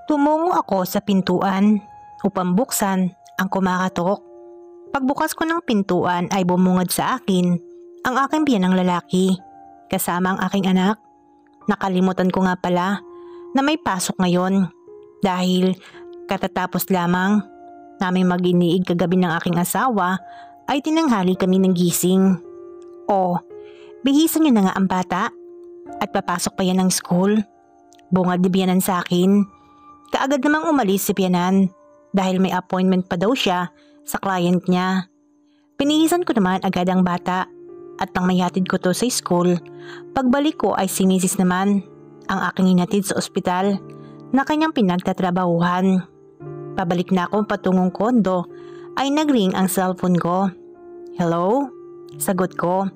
Tumungo ako sa pintuan upang buksan ang kumakatok. Pagbukas ko ng pintuan ay bumungad sa akin ang aking biyanang lalaki kasama ang aking anak. Nakalimutan ko nga pala na may pasok ngayon dahil katatapos lamang naming mag-iniig kagabi ng aking asawa ay tinanghali kami ng gising. O, bihisan niyo na nga ang bata at papasok pa yan ng school. Bungad ni Biyanan sa akin. Kaagad namang umalis si Biyanan dahil may appointment pa daw siya sa client niya. Pinihisan ko naman agad ang bata at nang mayatid ko to sa school, pagbalik ko ay si Mrs. naman ang aking hinatid sa ospital na kanyang pinagtatrabahuhan. Pabalik na ako patungong kondo ay nagring ang cellphone ko. Hello? Sagot ko.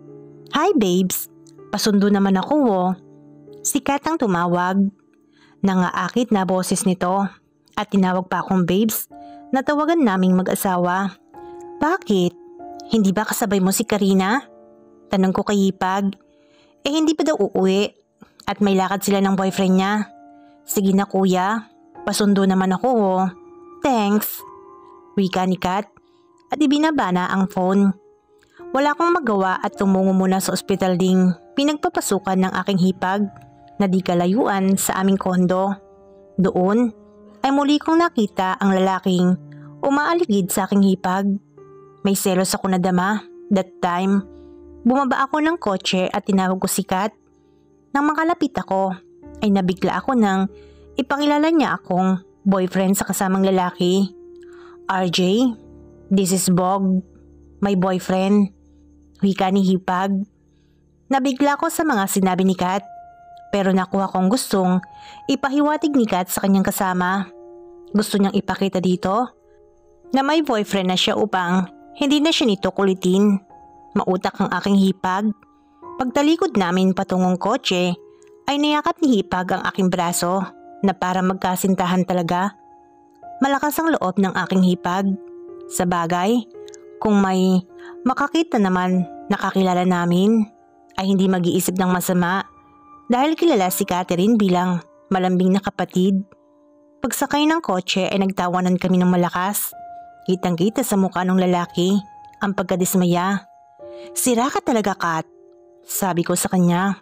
Hi babes, pasundo naman ako oh. Sikat ang tumawag. Nangaakit na boses nito at tinawag pa akong babes na tawagan naming mag-asawa. Bakit? Hindi ba kasabay mo si Karina? Tanong ko kay Hipag. Hindi pa daw uuwi at may lakad sila ng boyfriend niya. Sige na kuya, pasundo naman ako oh. Thanks. Wika ni Kat at ibinaba na ang phone. Wala akong magawa at tumungo muna sa ospital ding pinagpapasukan ng aking Hipag na di kalayuan sa aming kondo. Doon ay muli kong nakita ang lalaking umaaligid sa aking Hipag. May selos ako na dama that time. Bumaba ako ng kotse at tinawag ko si Kat. Nang makalapit ako ay nabigla ako nang ipakilala niya akong boyfriend sa kasamang lalaki. RJ, this is Bog, my boyfriend. Wika ni Hipag. Nabigla ko sa mga sinabi ni Kat pero nakuha kong gustong ipahiwatig ni Kat sa kanyang kasama. Gusto niyang ipakita dito na may boyfriend na siya upang hindi na siya nito kulitin. Mautak ang aking Hipag. Pagtalikod namin patungong kotse ay niyakap ni Hipag ang aking braso na para magkasintahan talaga. Malakas ang loob ng aking Hipag. Sa bagay, kung may makakita naman nakakilala namin ay hindi mag-iisip ng masama dahil kilala si Catherine bilang malambing na kapatid. Pagsakay ng kotse ay nagtawanan kami ng malakas. Kitang-kita sa mukha ng lalaki ang pagkadismaya. Sira ka talaga, Kat, sabi ko sa kanya.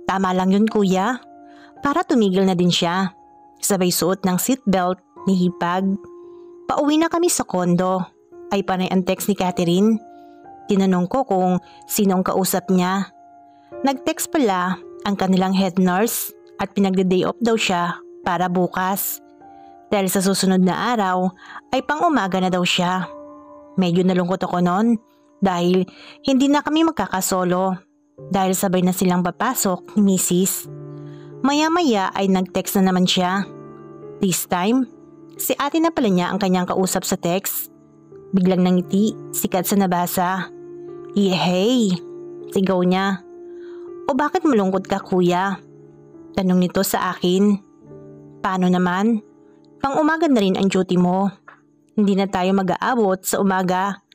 Tama lang yun kuya, para tumigil na din siya. Sabay suot ng seatbelt ni Hipag. Pauwi na kami sa kondo ay panay ang text ni Catherine. Tinanong ko kung sinong kausap niya. Nag-text pala ang kanilang head nurse at pinagde-day off daw siya para bukas. Dahil sa susunod na araw ay pang-umaga na daw siya. Medyo nalungkot ako noon dahil hindi na kami magkakasolo dahil sabay na silang papasok ni Mrs. Maya-maya ay nag-text na naman siya. This time, si ate na pala niya ang kanyang kausap sa text. Biglang nangiti, sikat sa nabasa. Yehey! Sigaw niya. O bakit malungkot ka kuya? Tanong nito sa akin. Paano naman? Pang-umaga na rin ang duty mo. Hindi na tayo mag-aabot sa umaga.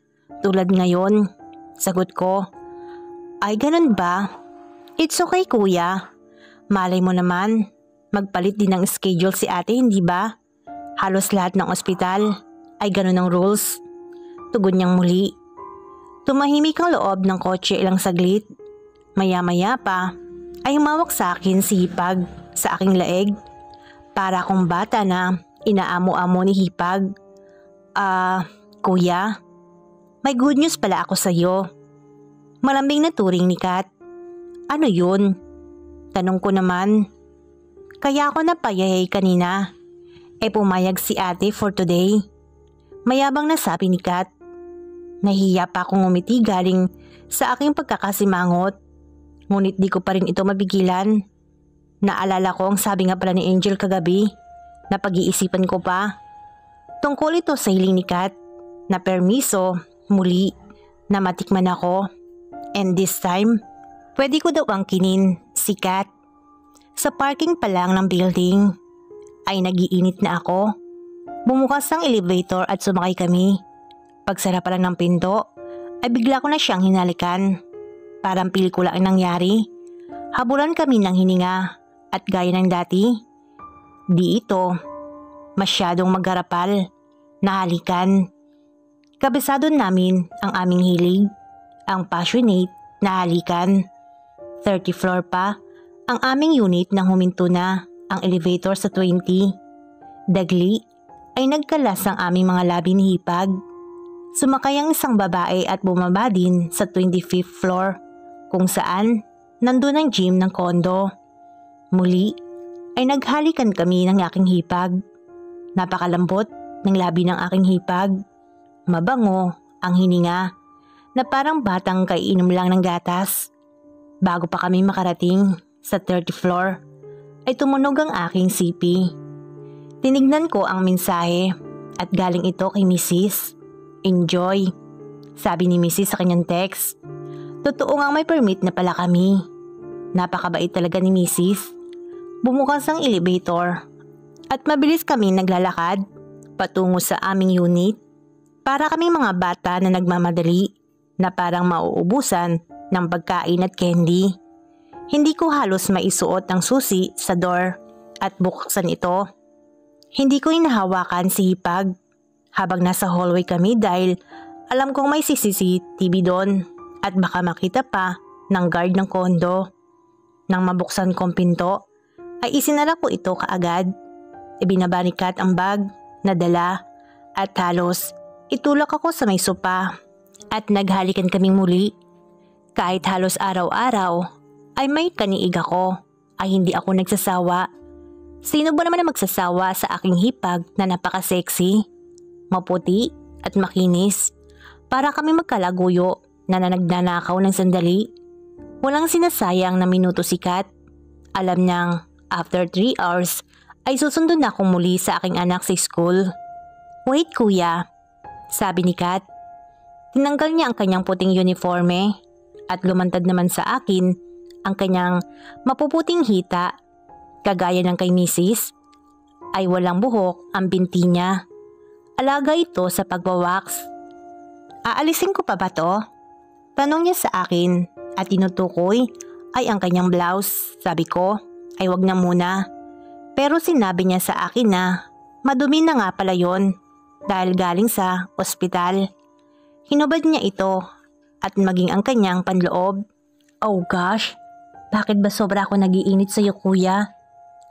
Tulad ngayon. Sagot ko. Ay ganun ba? It's okay kuya. Malay mo naman. Magpalit din ng schedule si ate, hindi ba? Halos lahat ng ospital ay ganun ang rules. Tugon niyang muli. Tumahimik ang loob ng kotse ilang saglit. Maya-maya pa ay humawak sa akin si Hipag sa aking leeg. Para akong bata na inaamo-amo ni Hipag. Kuya, may good news pala ako sa iyo. Malambing na turing ni Kat. Ano yun? Tanong ko naman. Kaya ako napayayay kanina. Pumayag si ate for today. Mayabang na sabi ni Kat. Nahiya pa akong umiti galing sa aking pagkakasimangot. Ngunit di ko pa rin ito mabigilan. Naalala ko ang sabi nga pala ni Angel kagabi na pag-iisipan ko pa. Tungkol ito sa hiling ni Kat na permiso muli na matikman ako. And this time, pwede ko daw angkinin si Kat. Sa parking pa lang ng building ay nagiinit na ako. Bumukas ang elevator at sumakay kami. Pagsara pa lang ng pinto ay bigla ko na siyang hinalikan. Parang pelikula ang nangyari. Habulan kami ng hininga at gaya ng dati. Di ito, masyadong magharapal na halikan. Kabisado namin ang aming hilig, ang passionate na halikan. 30 floor pa ang aming unit nang huminto na ang elevator sa 20. Dagli ay nagkalas ang aming mga labi ni hipag. Sumakay ang isang babae at bumaba din sa 25th floor kung saan nandun ang gym ng kondo. Muli ay naghalikan kami ng aking hipag. Napakalambot ng labi ng aking hipag. Mabango ang hininga na parang batang kaiinom lang ng gatas. Bago pa kami makarating sa 30th floor ay tumunog ang aking CP. Tinignan ko ang mensahe at galing ito kay Mrs. Enjoy. Sabi ni Mrs. sa kanyang text. Totoo ngang may permit na pala kami. Napakabait talaga ni Mrs. Bumukas ang elevator at mabilis kami naglalakad patungo sa aming unit. Para kaming mga bata na nagmamadali na parang mauubusan ng pagkain at candy. Hindi ko halos maisuot ang susi sa door at buksan ito. Hindi ko inahawakan si hipag habang nasa hallway kami dahil alam kong may CCTV doon at baka makita pa ng guard ng kondo. Nang mabuksan kong pinto ay isinara ko ito kaagad. Ibinaba ni Kat ang bag na dala at halos itulak ako sa may sopa at naghalikan kaming muli. Kahit halos araw-araw ay may kaniig ako ay hindi ako nagsasawa. Sino ba naman ang magsasawa sa aking hipag na napaka-sexy, maputi at makinis? Para kami magkalaguyo na nagnanakaw ng sandali. Walang sinasayang na minuto si Kat. Alam niyang after 3 hours ay susunod na akong muli sa aking anak sa school. Wait kuya, sabi ni Kat. Tinanggal niya ang kanyang puting uniforme at lumantad naman sa akin ang kanyang mapuputing hita. Kagaya ng kay Mrs. ay walang buhok ang binti niya. Alaga ito sa pagwawax. Aalisin ko pa ba to? Tanong niya sa akin at tinutukoy ay ang kanyang blouse. Sabi ko ay wag na muna. Pero sinabi niya sa akin na madumi na nga pala yon dahil galing sa ospital. Hinubad niya ito at maging ang kanyang panloob. Oh gosh, bakit ba sobra ako nagiinit sa iyo kuya?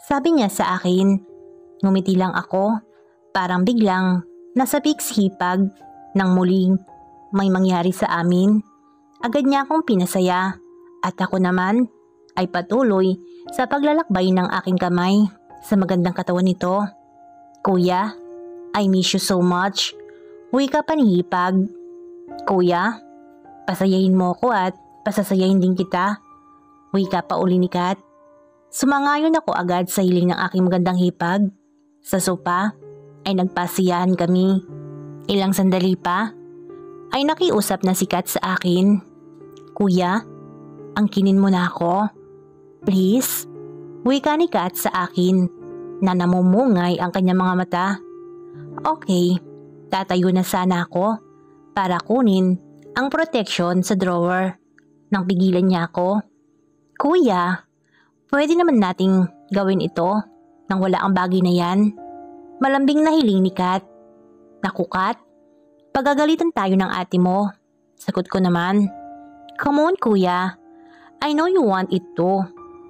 Sabi niya sa akin. Ngumiti lang ako, parang biglang nasa hipag nang muling may mangyari sa amin. Agad niya akong pinasaya at ako naman ay patuloy sa paglalakbay ng aking kamay sa magandang katawan nito. Kuya, I miss you so much. Uwi ka pa ni hipag. Kuya, pasayahin mo ko at pasasayahin din kita. Uwi ka pa uli ni Kat. Sumangayon ako agad sa hiling ng aking magandang hipag. Sa sopa ay nagpasiyahan kami. Ilang sandali pa ay nakiusap na si Kat sa akin. Kuya, angkinin mo na ako. Please? Wika ni Kat sa akin na namumungay ang kanyang mga mata. Okay, tatayo na sana ako para kunin ang protection sa drawer. Nang pigilan niya ako. Kuya, pwede naman nating gawin ito nang wala ang bagay na yan. Malambing na hiling ni Kat. Naku Kat, pagagalitan tayo ng ate mo. Sagot ko naman. Come on kuya, I know you want it too.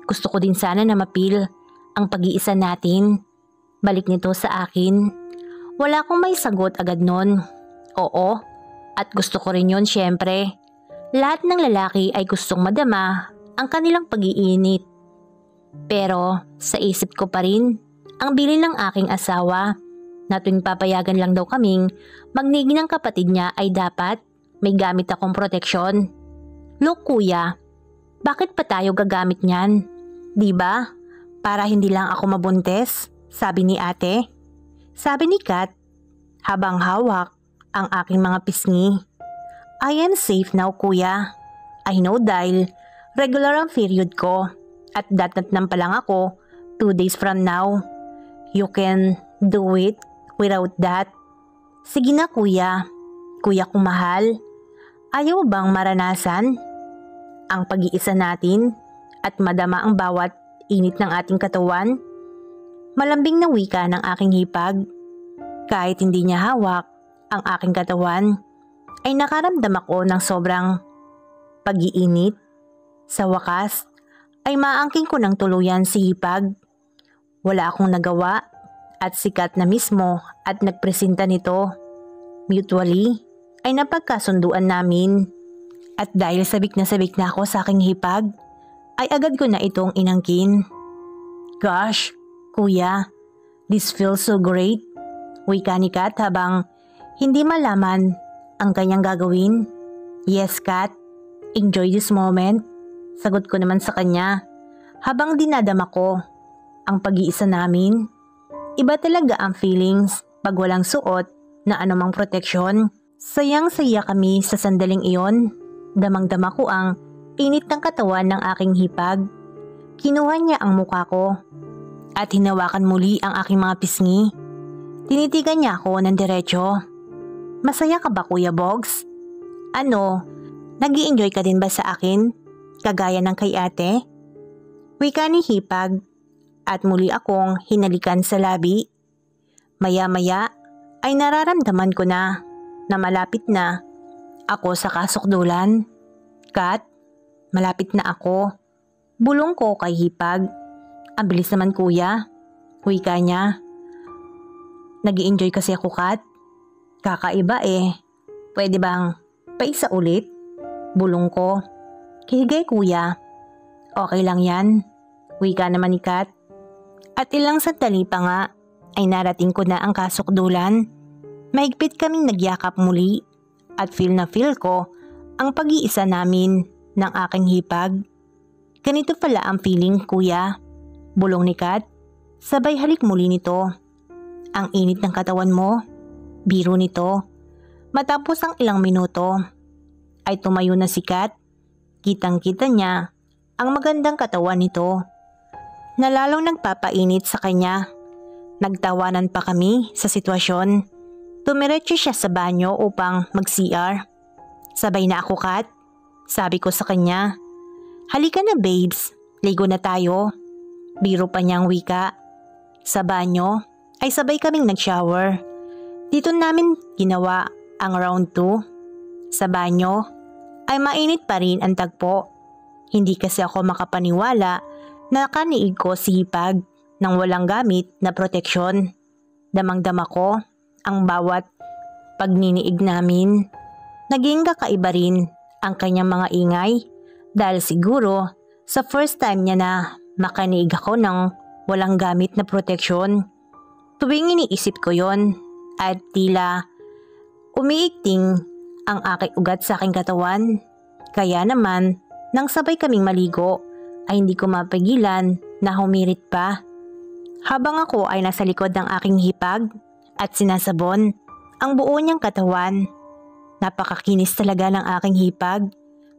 Gusto ko din sana na mapil ang pag-iisa natin. Balik nito sa akin. Wala akong may sagot agad nun. Oo, at gusto ko rin yun syempre. Lahat ng lalaki ay gustong madama ang kanilang pag-iinit. Pero sa isip ko pa rin ang bilin ng aking asawa na tuwing papayagan lang daw kaming magnigi ng kapatid niya ay dapat may gamit akong proteksyon. Look kuya, bakit pa tayo gagamit niyan? Diba? Para hindi lang ako mabuntis, sabi ni ate. Sabi ni Kat habang hawak ang aking mga pisngi. I am safe now kuya. I know dahil regular ang period ko at datatnan pa lang ako 2 days from now. You can do it without that. Sige na kuya, kuya kong mahal. Ayaw bang maranasan ang pag-iisa natin at madama ang bawat init ng ating katawan? Malambing na wika ng aking hipag. Kahit hindi niya hawak ang aking katawan, ay nakaramdam ako ng sobrang pag-iinit. Sa wakas, ay maangking ko ng tuluyan si hipag. Wala akong nagawa at sikat na mismo at nagpresenta nito. Mutually, ay napagkasunduan namin. At dahil sabik na ako sa aking hipag, ay agad ko na itong inangkin. Gosh, kuya, this feels so great. Wika ni Kat habang hindi malaman ang kanyang gagawin. Yes, Kat, enjoy this moment. Sagot ko naman sa kanya habang dinadama ko ang pag-iisa namin. Iba talaga ang feelings pag walang suot na anumang proteksyon. Sayang-saya kami sa sandaling iyon. Damang-dama ko ang init ng katawan ng aking hipag. Kinuha niya ang mukha ko at hinawakan muli ang aking mga pisngi. Tinitigan niya ako ng diretso. Masaya ka ba, Kuya Bogs? Ano, nag-i-enjoy ka din ba sa akin? Kagaya ng kay ate? Wika ni hipag at muli akong hinalikan sa labi. Maya-maya ay nararamdaman ko na malapit na ako sa kasukdulan. Kat, malapit na ako. Bulong ko kay hipag. Ang bilis naman kuya. Wika niya. Nag-i-enjoy kasi ako, Kat. Kakaiba eh. Pwede bang paisa ulit? Bulong ko. Higay kuya. Okay lang yan. Wika naman ni Kat. At ilang sandali pa nga ay narating ko na ang kasukdulan. Mahigpit kaming nagyakap muli. At feel ko ang pag-iisa namin ng aking hipag. Ganito pala ang feeling, kuya. Bulong ni Kat. Sabay halik muli nito. Ang init ng katawan mo. Biro nito. Matapos ang ilang minuto, ay tumayo na si Kat. Kitang-kita niya ang magandang katawan nito. Na lalong nagpapainit sa kanya. Nagtawanan pa kami sa sitwasyon. Tumiretso siya sa banyo upang mag-CR. Sabay na ako, Kat. Sabi ko sa kanya, halika na babes, ligo na tayo. Biro pa niyang wika. Sa banyo ay sabay kaming nag-shower. Dito namin ginawa ang round 2. Sa banyo ay mainit pa rin ang tagpo. Hindi kasi ako makapaniwala na kaniig ko si hipag nang walang gamit na proteksyon. Damang-dama ko ang bawat pagniniig namin. Naging kakaiba rin ang kanyang mga ingay dahil siguro sa first time niya na makaniig ako ng walang gamit na proteksyon. Tuwing iniisip ko yon at tila umiikting ang aking ugat sa aking katawan. Kaya naman nang sabay kaming maligo ay hindi ko mapigilan na humirit pa. Habang ako ay nasa likod ng aking hipag at sinasabon ang buo niyang katawan. Napakakinis talaga ng aking hipag,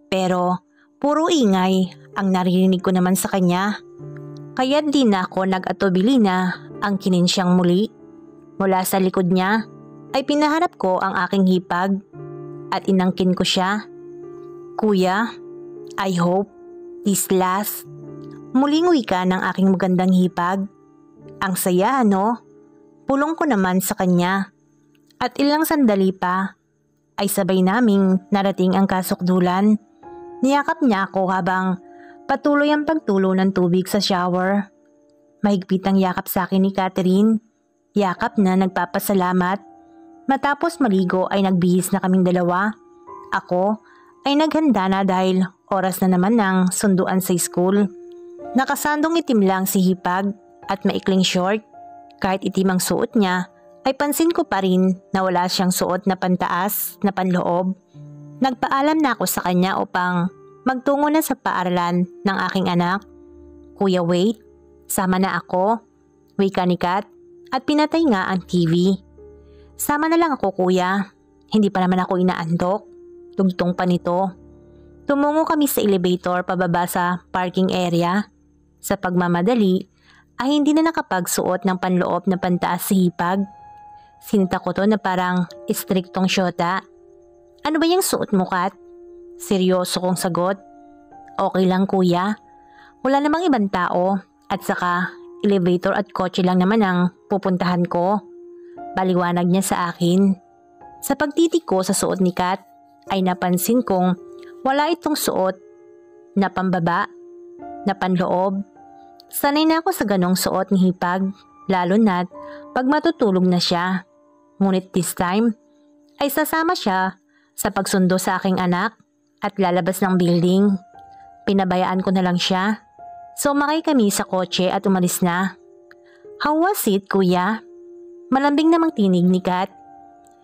pero puro ingay ang naririnig ko naman sa kanya. Kaya di na ako nag-atubili na ang kinin siyang muli. Mula sa likod niya ay pinaharap ko ang aking hipag at inangkin ko siya. Kuya, I hope this last. Muling wika ng aking magandang hipag. Ang saya, no? Pulong ko naman sa kanya. At ilang sandali pa ay sabay naming narating ang kasukdulan. Niyakap niya ako habang patuloy ang pagtulo ng tubig sa shower. Mahigpit ang yakap sa akin ni Catherine. Yakap na nagpapasalamat. Matapos maligo ay nagbihis na kaming dalawa. Ako ay naghanda na dahil oras na naman ng sunduan sa school. Nakasandong itim lang si hipag at maikling short. Kahit itim ang suot niya, ay pansin ko pa rin na wala siyang suot na pantaas na panloob. Nagpaalam na ako sa kanya upang magtungo na sa paaralan ng aking anak. Kuya wait, sama na ako. Wika ni Kat at pinatay nga ang TV. Sama na lang ako kuya, hindi pa naman ako inaantok. Tugtong pa nito. Tumungo kami sa elevator pababa sa parking area. Sa pagmamadali, ay hindi na nakapagsuot ng panloob na pantaas si hipag. Sinita ko to na parang istriktong syota. Ano ba yung suot mo, Kat? Seryoso kong sagot. Okay lang kuya. Wala namang ibang tao at saka elevator at kotse lang naman ang pupuntahan ko. Paliwanag niya sa akin. Sa pagtitik ko sa suot ni Kat ay napansin kong wala itong suot na pambaba, na panloob. Sanay na ako sa ganong suot ni Hipag, lalo na't pag matutulog na siya. Ngunit this time ay sasama siya sa pagsundo sa aking anak at lalabas ng building. Pinabayaan ko na lang siya. Sumakay kami sa kotse at umalis na. How was it, kuya? Malambing namang tinig ni Kat.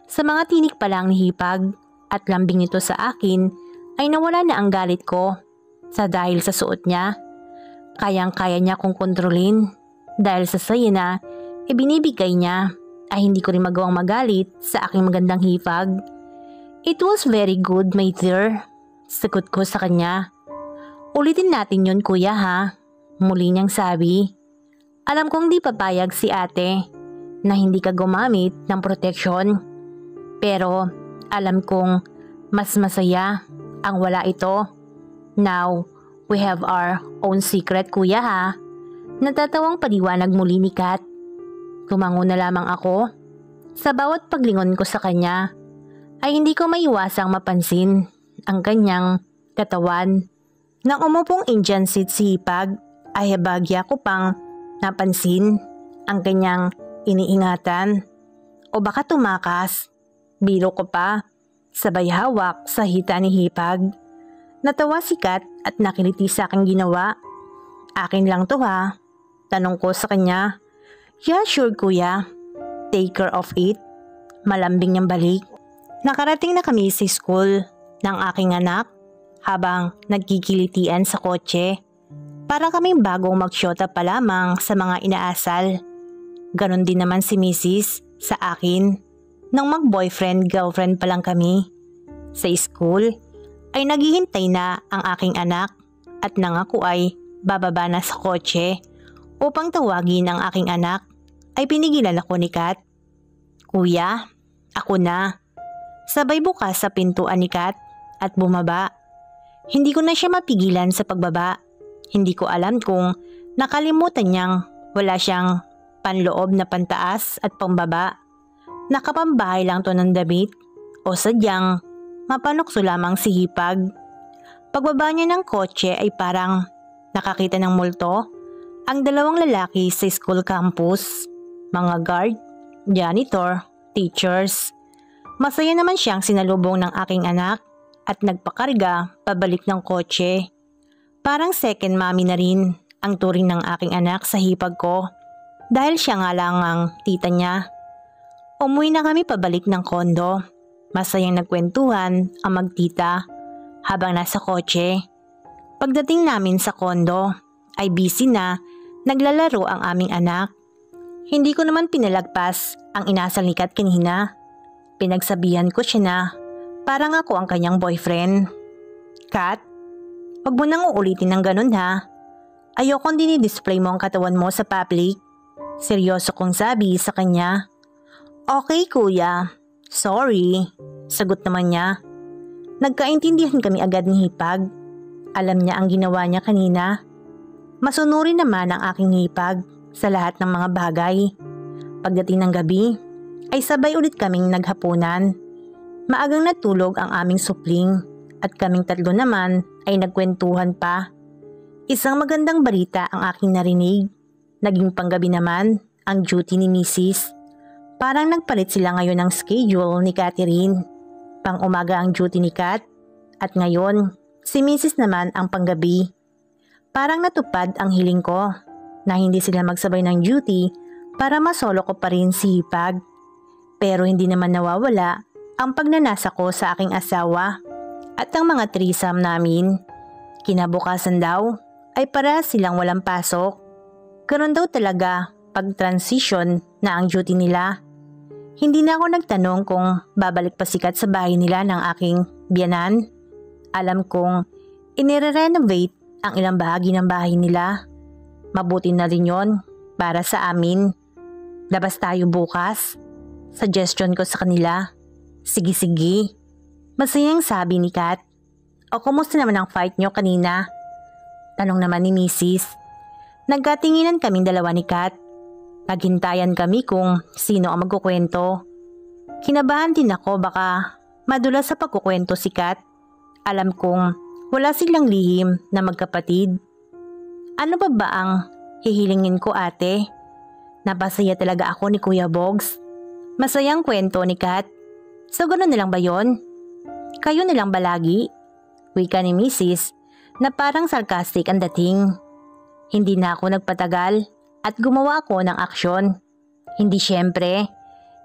Sa mga tinig pa lang ni Hipag at lambing nito sa akin ay nawala na ang galit ko sa dahil sa suot niya. Kayang-kaya niya kong kontrolin dahil sa saya na ibinibigay niya ay hindi ko rin magawang magalit sa aking magandang hipag. It was very good, my dear. Sagot ko sa kanya. Ulitin natin yon, kuya, ha? Muli niyang sabi. Alam kong di papayag si ate na hindi ka gumamit ng proteksyon. Pero alam kong mas masaya ang wala ito. Now, we have our own secret, kuya, ha? Natatawang paliwanag muli ni Kat. Tumango na lamang ako. Sa bawat paglingon ko sa kanya ay hindi ko maiwasang mapansin ang kanyang katawan. Nang umupong Indian seat si Hipag ay bahagya ko pang napansin ang kanyang iniingatan. O baka tumakas, biro ko pa, sabay hawak sa hita ni Hipag. Natawa si Kat at nakiliti sa aking ginawa. Akin lang to, ha? Tanong ko sa kanya. Yeah, sure, kuya. Take care of it. Malambing niyang balik. Nakarating na kami sa school ng aking anak habang nagkikilitian sa kotse. Para kaming bagong magsyota pa lamang sa mga inaasal. Ganon din naman si Mrs. sa akin. Nang mag-boyfriend-girlfriend pa lang kami. Sa school ay naghihintay na ang aking anak at nang ako ay bababa na sa kotse upang tawagin ang aking anak ay pinigilan ako ni Kat. Kuya, ako na. Sabay bukas sa pintuan ni Kat at bumaba. Hindi ko na siya mapigilan sa pagbaba. Hindi ko alam kung nakalimutan niyang wala siyang panloob na pantaas at pambaba. Nakapambahay lang to ng damit o sadyang mapanukso lamang si Hipag. Pagbaba niya ng kotse ay parang nakakita ng multo ang dalawang lalaki sa school campus. Mga guard, janitor, teachers. Masaya naman siyang sinalubong ng aking anak at nagpakarga pabalik ng kotse. Parang second mommy na rin ang turing ng aking anak sa hipag ko dahil siya nga lang ang tita niya. Umuwi na kami pabalik ng kondo. Masayang nagkwentuhan ang magtita habang nasa kotse. Pagdating namin sa kondo ay busy na naglalaro ang aming anak. Hindi ko naman pinalagpas ang inasal ni Kat kanina. Pinagsabihan ko siya na parang ako ang kanyang boyfriend. Kat, wag mo nang uulitin ng ganun, ha. Ayokong dinidisplay mo ang katawan mo sa public. Seryoso kong sabi sa kanya. Okay, kuya. Sorry. Sagot naman niya. Nagkaintindihan kami agad ni Hipag. Alam niya ang ginawa niya kanina. Masunurin naman ang aking hipag sa lahat ng mga bagay. Pagdating ng gabi, ay sabay ulit kaming naghapunan. Maagang natulog ang aming supling at kaming tatlo naman ay nagkwentuhan pa. Isang magandang balita ang aking narinig. Naging panggabi naman ang duty ni Mrs. Parang nagpalit sila ngayon ng schedule ni Catherine. Pang umaga ang duty ni Kat at ngayon si Mrs. naman ang panggabi. Parang natupad ang hiling ko na hindi sila magsabay ng duty para masolo ko pa rin si Hipag. Pero hindi naman nawawala ang pagnanasa ko sa aking asawa at ang mga threesome namin. Kinabukasan daw ay para silang walang pasok. Ganon daw talaga pag transition na ang duty nila. Hindi na ako nagtanong kung babalik pa si Kat sa bahay nila ng aking biyanan. Alam kong inire-renovate ang ilang bahagi ng bahay nila. Mabuti na rin yon para sa amin. Labas tayo bukas. Suggestion ko sa kanila. Sige. Masayang sabi ni Kat. O kumusta naman ang fight nyo kanina? Tanong naman ni Mrs. Nagkatinginan kaming dalawa ni Kat. Naghintayan kami kung sino ang magkukwento. Kinabahan din ako baka madulas sa pagkukwento si Kat. Alam kong wala silang lihim na magkapatid. Ano ba ang hihilingin ko, ate? Napasaya talaga ako ni Kuya Bogs. Masayang kwento ni Kat. So gano'n nilang ba yon? Kayo nilang ba lagi? Wika ni Mrs. na parang sarcastic ang dating. Hindi na ako nagpatagal at gumawa ako ng aksyon. Hindi syempre.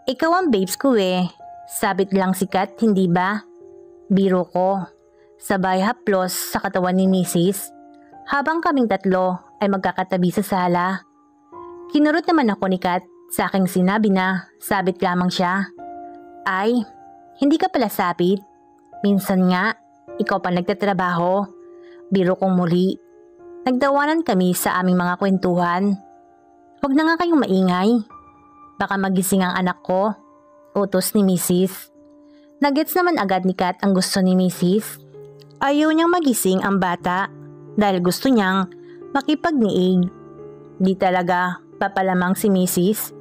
Ikaw ang babes ko eh. Sabit lang si Kat, hindi ba? Biro ko. Sabay haplos sa katawan ni Mrs. Habang kaming tatlo ay magkakatabi sa sala. Kinurot naman ako ni Kat sa aking sinabi na sabit lamang siya. Ay, hindi ka pala sabit. Minsan nga, ikaw pa nagtatrabaho. Biro kong muli. Nagtawanan kami sa aming mga kwentuhan. Huwag na nga kayong maingay. Baka magising ang anak ko. Utos ni Mrs. Nagets naman agad ni Kat ang gusto ni Mrs. Ayaw niyang magising ang bata dahil gusto niyang makipagniig. Di talaga papalamang si Mrs.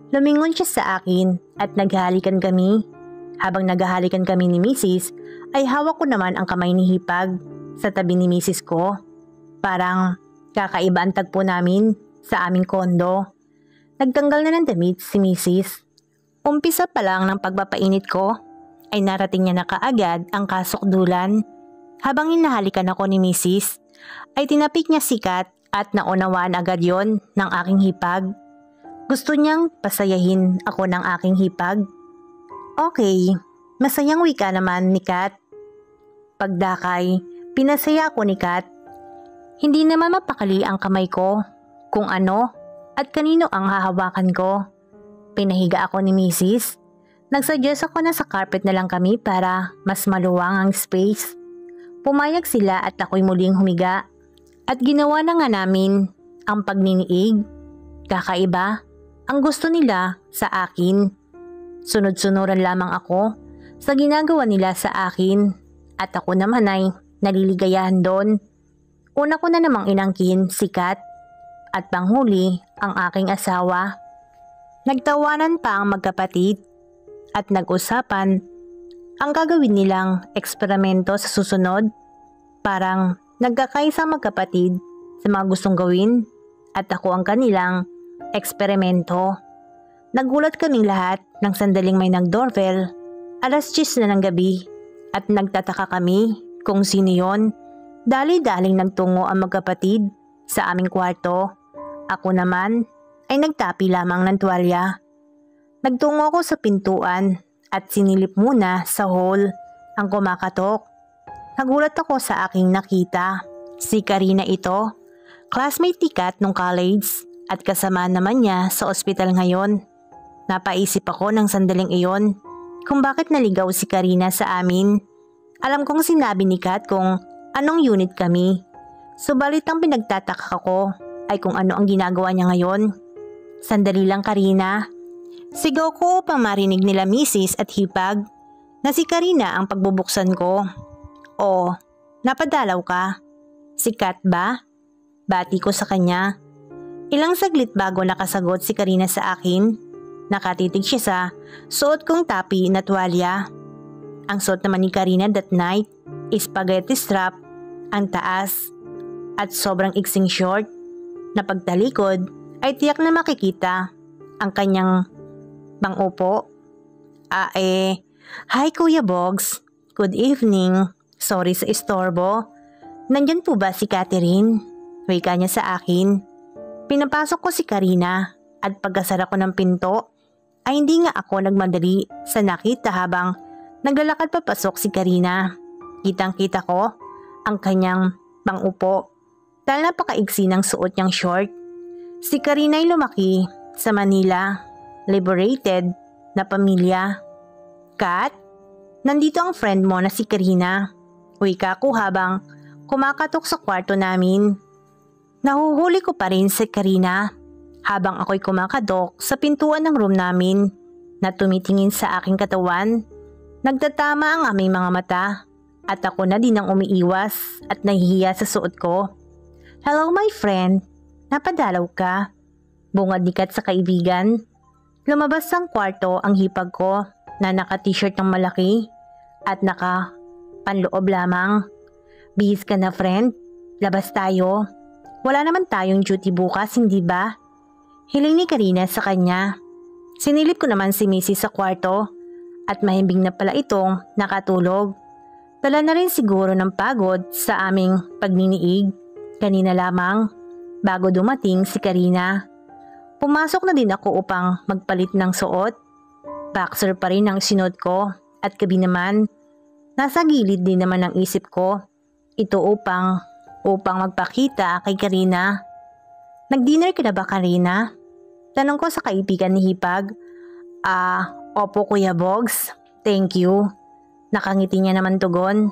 Lumingon siya sa akin at naghalikan kami. Habang naghahalikan kami ni Mrs. ay hawak ko naman ang kamay ni Hipag sa tabi ni Mrs. ko. Parang kakaiba ang tagpo namin sa aming kondo. Nagtanggal na ng damit si Mrs. Umpisa pa lang ng pagpapainit ko ay narating niya na kaagad ang kasukdulan. Habang hinahalikan ako ni Mrs. ay tinapik niya si Kat at naunawaan agad yon ng aking hipag. Gusto niyang pasayahin ako ng aking hipag. Okay, masayang wika naman ni Kat. Pagdakay, pinasaya ako ni Kat. Hindi naman mapakali ang kamay ko kung ano at kanino ang hahawakan ko. Pinahiga ako ni Mrs. Nagsuggest ako na sa carpet na lang kami para mas maluwang ang space. Pumayag sila at ako'y muling humiga. At ginawa na nga namin ang pagniniig. Kakaiba ang gusto nila sa akin. Sunod-sunuran lamang ako sa ginagawa nila sa akin at ako naman ay naliligayahan doon. Una ko na namang inangkin si Kat at panghuli ang aking asawa. Nagtawanan pa ang magkapatid at nag-usapan ang gagawin nilang eksperimento sa susunod. Parang nagkakaisang magkapatid sa mga gustong gawin at ako ang kanilang eksperimento. Nagulat kaming lahat nang sandaling may nag-doorbell. 10:00 na ng gabi at nagtataka kami kung sino yon. Dali-daling nagtungo ang magkapatid sa aming kwarto. Ako naman ay nagtapi lamang ng tuwalya. Nagtungo ako sa pintuan at sinilip muna sa hall ang kumakatok. Nagulat ako sa aking nakita. Si Karina ito, classmate ni Kat nung college at kasama naman niya sa ospital ngayon. Napaisip ako ng sandaling iyon kung bakit naligaw si Karina sa amin. Alam kong sinabi ni Kat kung anong unit kami. Subalit ang pinagtataka ko ay kung ano ang ginagawa niya ngayon. Sandali lang, Karina. Sigaw ko upang marinig nila Mrs. at Hipag na si Karina ang pagbubuksan ko. O, napadalaw ka? Si Kat ba? Bati ko sa kanya. Ilang saglit bago nakasagot si Karina sa akin. Nakatitig siya sa suot kong tapi na tuwalya. Ang suot naman ni Karina that night is spaghetti strap, ang taas, at sobrang iksing short na pagtalikod ay tiyak na makikita ang kanyang pangupo. Hi Kuya Bogs. Good evening. Sorry sa istorbo. Nandyan po ba si Catherine? Wika niya sa akin. Pinapasok ko si Karina at pagkasara ko ng pinto ay hindi nga ako nagmadali sa nakita habang naglalakad papasok si Karina. Kitang-kita ko ang kanyang pangupo dahil napakaigsi ng suot niyang short. Si Karina ay lumaki sa Manila, liberated na pamilya. Kat, nandito ang friend mo na si Karina. Wika ko habang kumakatok sa kwarto namin. Nahuhuli ko pa rin si Karina habang ako'y kumakatok sa pintuan ng room namin na tumitingin sa aking katawan. Nagtatama ang aming mga mata at ako na din ang umiiwas at nahihiya sa suot ko. Hello my friend, Napadalaw ka? Bungad ni Kat sa kaibigan. Lumabas ng kwarto ang hipag ko na naka-t-shirt ng malaki at naka-panloob lamang. Bihis ka na friend, labas tayo. Wala naman tayong duty bukas, hindi ba? Hiling ni Karina sa kanya. Sinilip ko naman si Mrs. sa kwarto at mahimbing na pala itong nakatulog. Dala na rin siguro ng pagod sa aming pagniniig. Kanina lamang, bago dumating si Karina. Pumasok na din ako upang magpalit ng suot. Boxer pa rin ang sinuot ko at gabi naman. Nasa gilid din naman ang isip ko. Ito upang magpakita kay Karina. Nag-dinner ka na ba, Karina? Tanong ko sa kaibigan ni Hipag. Opo Kuya Bogs. Thank you. Nakangiti niya naman tugon.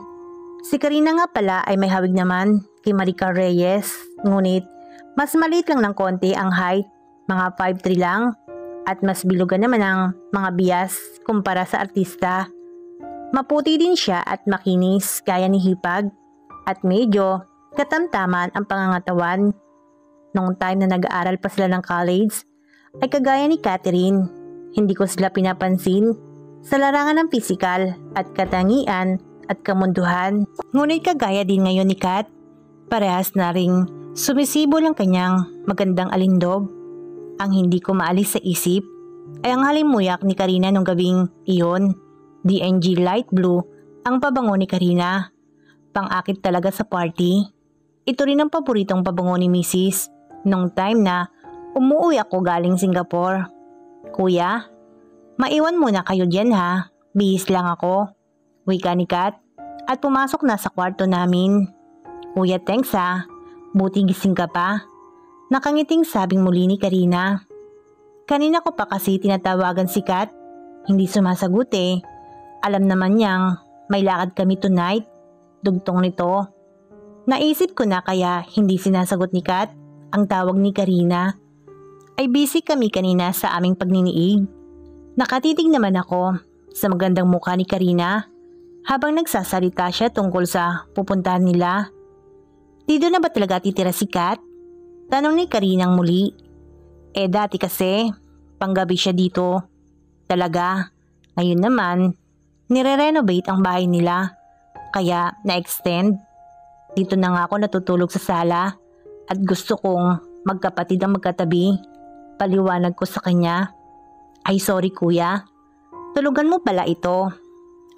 Si Karina nga pala ay may hawig naman kay Maricar Reyes. Ngunit mas maliit lang ng konti ang height. Mga 5'3 lang at mas bilugan naman ang mga bias kumpara sa artista. Maputi din siya at makinis gaya ni Hipag at medyo katamtaman ang pangangatawan. Noong time na nag-aaral pa sila ng college ay kagaya ni Catherine, hindi ko sila pinapansin sa larangan ng pisikal at katangian at kamunduhan. Ngunit kagaya din ngayon ni Kat, parehas na ring sumisibol ang kanyang magandang alindog. Ang hindi ko maalis sa isip ay ang halimuyak ni Karina nung gabing iyon. DNG light blue ang pabango ni Karina. Pang-akit talaga sa party. Ito rin ang paboritong pabango ni Mrs. nung time na umuwi ako galing Singapore. Kuya, maiwan muna kayo diyan ha. Bihis lang ako. Wika ni Kat at pumasok na sa kwarto namin. Kuya, thanks ha. Buti gising ka pa. Nakangiting sabing muli ni Karina. Kanina ko pa kasi tinatawagan si Kat. Hindi sumasagot eh. Alam naman niyang may lakad kami tonight. Dugtong nito. Naisip ko na kaya hindi sinasagot ni Kat ang tawag ni Karina. Ay busy kami kanina sa aming pagniniig. Nakatitig naman ako sa magandang mukha ni Karina habang nagsasalita siya tungkol sa pupuntahan nila. Dito na ba talaga titira si Kat? Tanong ni Karinang muli. Dati kasi, panggabi siya dito. Talaga, ngayon naman, nire-renovate ang bahay nila. Kaya na-extend. Dito na nga ako natutulog sa sala at gusto kong magkapatid ang magkatabi. Paliwanag ko sa kanya. Ay sorry kuya, tulugan mo pala ito.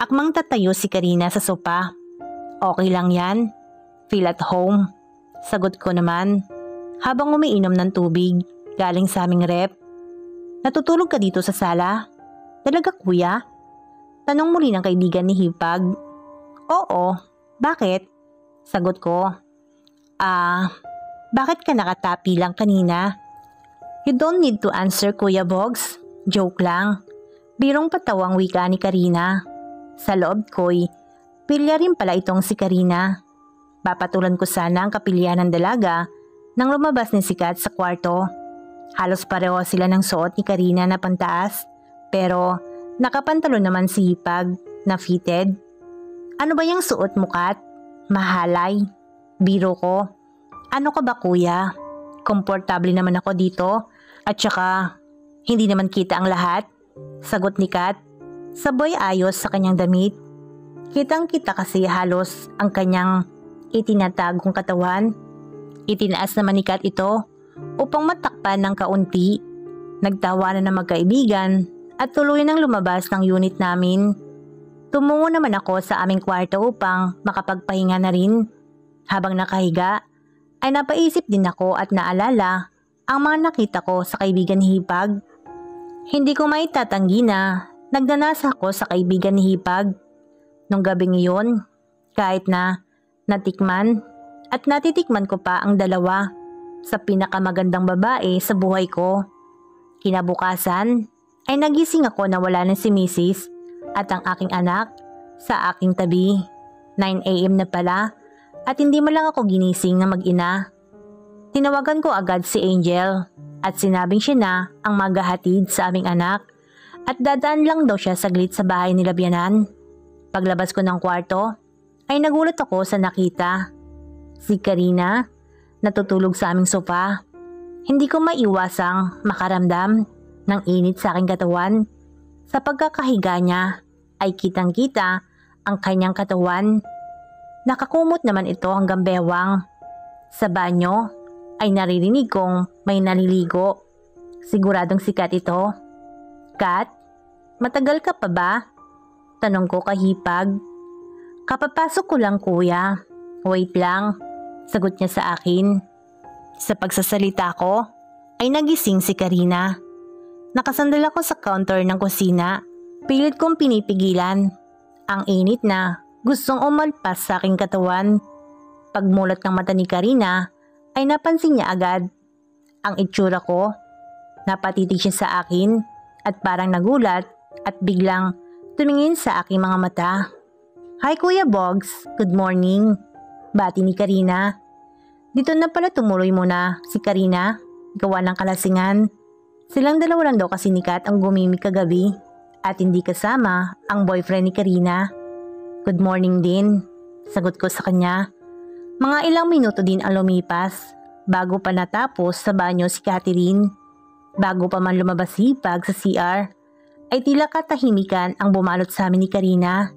Akmang tatayo si Karina sa sopa. Okay lang yan, feel at home. Sagot ko naman. Habang umiinom ng tubig galing sa aming rep. Natutulog ka dito sa sala? Talaga kuya? Tanong muli ng kaibigan ni Hipag. Oo, bakit? Sagot ko. Bakit ka nakatapi lang kanina? You don't need to answer Kuya Bogs. Joke lang. Birong patawang wika ni Karina. Sa loob ko'y pilya rin pala itong si Karina. Papatulan ko sana ang kapilya ng dalaga nang lumabas ni si Kat sa kwarto. Halos pareho sila ng suot ni Karina na pantaas, pero nakapantalon naman si Hipag na fitted. Ano ba yung suot mo, Kat? Mahalay. Biro ko. Ano ka ba kuya? Komportable naman ako dito at saka hindi naman kita ang lahat. Sagot ni Kat. Sabay ayos sa kanyang damit. Kitang-kita kasi halos ang kanyang itinatagong katawan. Itinaas naman ni Kat ito upang matakpan ng kaunti. Nagtawanan na magkaibigan at tuloy nang lumabas ng unit namin. Tumungo naman ako sa aming kwarto upang makapagpahinga na rin. Habang nakahiga ay napaisip din ako at naalala ang mga nakita ko sa kaibigan ni Hipag. Hindi ko maitatanggi na nagdanas ako sa kaibigan ni Hipag. Nung gabing iyon, kahit na natikman at natitikman ko pa ang dalawa sa pinakamagandang babae sa buhay ko. Kinabukasan ay nagising ako na wala na si Mrs. at ang aking anak sa aking tabi. 9 AM na pala at hindi mo lang ako ginising na mag-ina. Tinawagan ko agad si Angel at sinabing siya na ang maghahatid sa aming anak at dadaan lang daw siya saglit sa bahay nila biyanan. Paglabas ko ng kwarto ay nagulat ako sa nakita. Si Karina natutulog sa aming sofa. Hindi ko maiwasang makaramdam ng init sa aking katawan. Sa pagkakahiga niya ay kitang-kita ang kanyang katawan. Nakakumot naman ito hanggang bewang. Sa banyo ay naririnig kong may naliligo. Siguradong sikat ito. Kat, matagal ka pa ba? Tanong ko kahipag. Kapapasok ko lang kuya. Wait lang, sagot niya sa akin. Sa pagsasalita ko ay nagising si Karina. Nakasandal ako sa counter ng kusina. Pilit kong pinipigilan ang init na gustong umalpas sa aking katawan. Pagmulat ng mata ni Karina ay napansin niya agad ang itsura ko. Napatitig siya sa akin at parang nagulat at biglang tumingin sa aking mga mata. Hi Kuya Bogs, good morning. Bati ni Karina. Dito na pala tumuloy muna si Karina, gawa ng kalasingan. Silang dalawa lang daw kasi ni Kat ang gumimik kagabi at hindi kasama ang boyfriend ni Karina. Good morning din, sagot ko sa kanya. Mga ilang minuto din ang lumipas bago pa natapos sa banyo si Catherine. Bago pa man lumabas hipag sa CR, ay tila katahimikan ang bumalot sa amin ni Karina.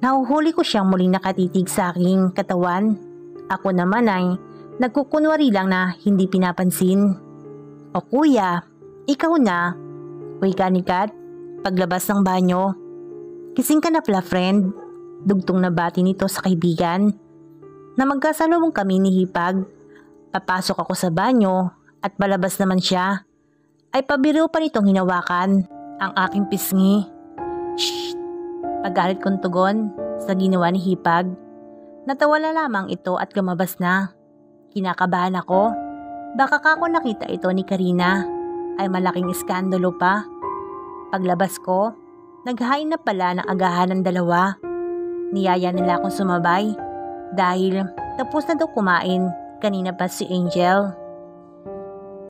Nahuhuli ko siyang muling nakatitig sa aking katawan. Ako naman ay nagkukunwari lang na hindi pinapansin. O kuya, ikaw na. Wika ni Kat, paglabas ng banyo. Kising ka na pala friend. Dugtong na bati nito sa kaibigan. Na magkasalubong kami ni Hipag. Papasok ako sa banyo at palabas naman siya. Ay pabiro pa nitong hinawakan ang aking pisngi. Shh! Pagalit kong tugon sa ginawa ni Hipag. Natawa na lamang ito at lumabas na. Kinakabahan ako. Baka kako nakita ito ni Karina ay malaking iskandalo pa. Paglabas ko, naghain na pala ng agahan ng dalawa. Niyaya nila akong sumabay dahil tapos na daw kumain kanina pa si Angel.